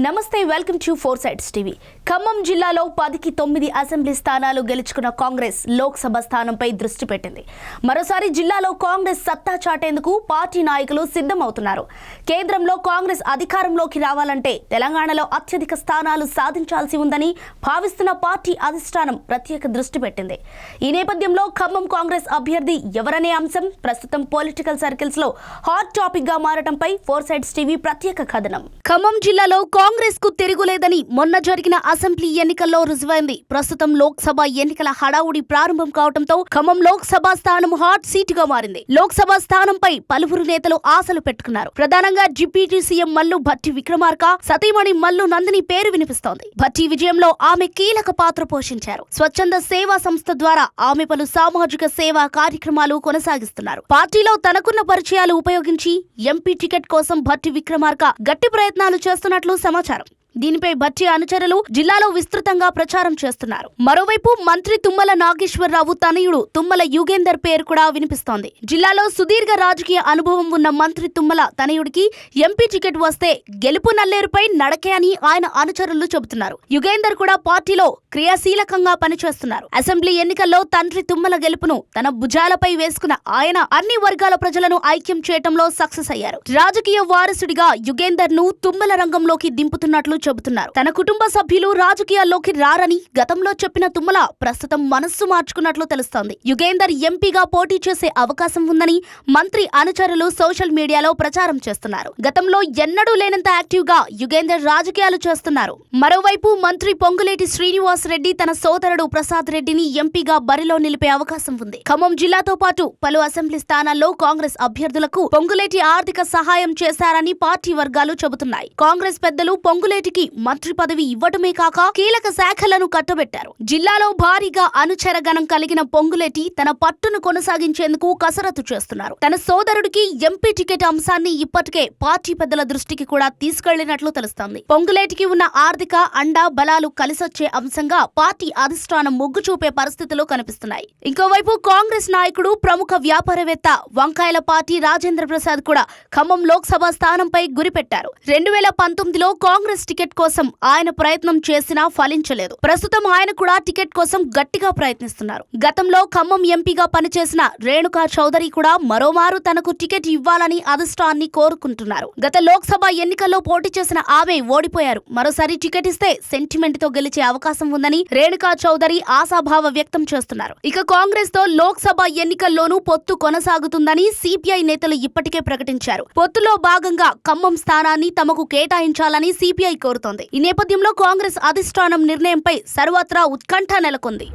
నమస్తే welcome to four sides TV. Khammam జిల్లాలో 10కి 9 అసెంబ్లీ స్థానాలు గెలుచుకున్న కాంగ్రెస్ లోక్సభ స్థానంపై దృష్టి పెట్టింది. మరోసారి జిల్లాలో కాంగ్రెస్ సత్తా చాటేందుకు పార్టీ నాయకులు సిద్ధమవుతున్నారు. కేంద్రంలో కాంగ్రెస్ అధికారంలోకి రావాలంటే తెలంగాణలో అత్యధిక స్థానాలు సాధించాల్సి ఉందని భావిస్తున్న పార్టీ అధిష్టానం ప్రత్యేక దృష్టి పెట్టింది. ఈ నేపథ్యంలో ఖమ్మం కాంగ్రెస్ అభ్యర్థి ఎవరనే అంశం ప్రస్తుతం పొలిటికల్ సర్కిల్స్ లో హాట్ టాపిక్ గా మారడంపై ఫోర్ సైడ్స్ టీవీ ప్రత్యేక కథనం. ఖమ్మం జిల్లాలో కాంగ్రెస్ కు తిరుగులేదని మొన్న జరిగిన అసెంబ్లీ ఎన్నికల్లో రుజువైంది. ప్రస్తుతం లోక్సభ ఎన్నికల హడావుడి ప్రారంభం కావడంతో ఖమ్మం లోక్సభ స్థానం హాట్ సీట్ గా మారింది. లోక్సభ స్థానంపై పలువురు నేతలు ఆశలు పెట్టుకున్నారు. ప్రధానంగా డిప్యూటీ సీఎం మల్లు భట్టి విక్రమార్క సతీమణి మల్లు నందిని పేరు వినిపిస్తోంది. భట్టి విజయంలో ఆమె కీలక పాత్ర పోషించారు. స్వచ్ఛంద సేవా సంస్థ ద్వారా ఆమె పలు సామాజిక సేవా కార్యక్రమాలు కొనసాగిస్తున్నారు. పార్టీలో తనకున్న పరిచయాలు ఉపయోగించి ఎంపీ టికెట్ కోసం భట్టి విక్రమార్క గట్టి ప్రయత్నాలు చేస్తున్నట్లు సమాచారం. దీనిపై భట్టి అనుచరులు జిల్లాలో విస్తృతంగా ప్రచారం చేస్తున్నారు. మరోవైపు మంత్రి తుమ్మల నాగేశ్వరరావు తనయుడు తుమ్మల యుగేందర్ పేరు కూడా వినిపిస్తోంది. జిల్లాలో సుదీర్ఘ రాజకీయ అనుభవం ఉన్న మంత్రి తుమ్మల తనయుడికి ఎంపీ టికెట్ వస్తే గెలుపు నల్లేరుపై నడకే అని ఆయన అనుచరులు చెబుతున్నారు. యుగేందర్ కూడా పార్టీలో క్రియాశీలకంగా పనిచేస్తున్నారు. అసెంబ్లీ ఎన్నికల్లో తండ్రి తుమ్మల గెలుపును తన భుజాలపై వేసుకున్న ఆయన అన్ని వర్గాల ప్రజలను ఐక్యం చేయటంలో సక్సెస్ అయ్యారు. రాజకీయ వారసుడిగా యుగేందర్ ను తుమ్మల రంగంలోకి దింపుతున్నట్లు చెబుతున్నారు. తన కుటుంబ సభ్యులు రాజకీయాల్లోకి రారని గతంలో చెప్పిన తుమ్మల ప్రస్తుతం మనస్సు మార్చుకున్నట్లు తెలుస్తోంది. యుగేందర్ ఎంపీగా పోటీ చేసే అవకాశం ఉందని మంత్రి అనుచరులు సోషల్ మీడియాలో ప్రచారం చేస్తున్నారు. గతంలో ఎన్నడూ లేనంత యాక్టివ్ గా యుగేందర్ రాజకీయాలు చేస్తున్నారు. మరోవైపు మంత్రి పొంగులేటి శ్రీనివాస్ రెడ్డి తన సోదరుడు ప్రసాద్ రెడ్డిని ఎంపీగా బరిలో నిలిపే అవకాశం ఉంది. ఖమ్మం జిల్లాతో పాటు పలు అసెంబ్లీ స్థానాల్లో కాంగ్రెస్ అభ్యర్థులకు పొంగులేటి ఆర్థిక సహాయం చేశారని పార్టీ వర్గాలు చెబుతున్నాయి. కాంగ్రెస్ పెద్దలు పొంగులేటి మంత్రి పదవి ఇవ్వటమే కాక కీలక శాఖలను కట్టబెట్టారు. జిల్లాలో భారీగా అనుచరగణం కలిగిన పొంగులేటి తన పట్టును కొనసాగించేందుకు కసరత్తు చేస్తున్నారు. తన సోదరుడికి ఎంపీ టికెట్ అంశాన్ని ఇప్పటికే పార్టీ పెద్దల దృష్టికి కూడా తీసుకెళ్లినట్లు తెలుస్తోంది. పొంగులేటికి ఉన్న ఆర్థిక అండా బలాలు కలిసొచ్చే అంశంగా పార్టీ అధిష్టానం మొగ్గు చూపే పరిస్థితులు కనిపిస్తున్నాయి. ఇంకోవైపు కాంగ్రెస్ నాయకుడు ప్రముఖ వ్యాపారవేత్త వంకాయల పార్టీ రాజేంద్ర ప్రసాద్ కూడా ఖమ్మం లోక్సభ స్థానంపై గురిపెట్టారు. 2019లో కాంగ్రెస్ టికెట్ కోసం ఆయన ప్రయత్నం చేసినా ఫలించలేదు. ప్రస్తుతం ఆయన కూడా టికెట్ కోసం గట్టిగా ప్రయత్నిస్తున్నారు. గతంలో ఖమ్మం ఎంపీగా పనిచేసిన రేణుకా చౌదరి కూడా మరోమారు తనకు టికెట్ ఇవ్వాలని అధిష్టాన్ని కోరుకుంటున్నారు. గత లోక్సభ ఎన్నికల్లో పోటీ చేసిన ఆమె ఓడిపోయారు. మరోసారి టికెట్ ఇస్తే సెంటిమెంట్ తో గెలిచే అవకాశం ఉందని రేణుకా చౌదరి ఆశాభావ వ్యక్తం చేస్తున్నారు. ఇక కాంగ్రెస్ తో లోక్సభ ఎన్నికల్లోనూ పొత్తు కొనసాగుతుందని సిపిఐ నేతలు ఇప్పటికే ప్రకటించారు. పొత్తులో భాగంగా ఖమ్మం స్థానాన్ని తమకు కేటాయించాలని సిపిఐ కోరుతోంది. ఈ నేపథ్యంలో కాంగ్రెస్ అధిష్టానం నిర్ణయంపై సర్వత్రా ఉత్కంఠ నెలకొంది.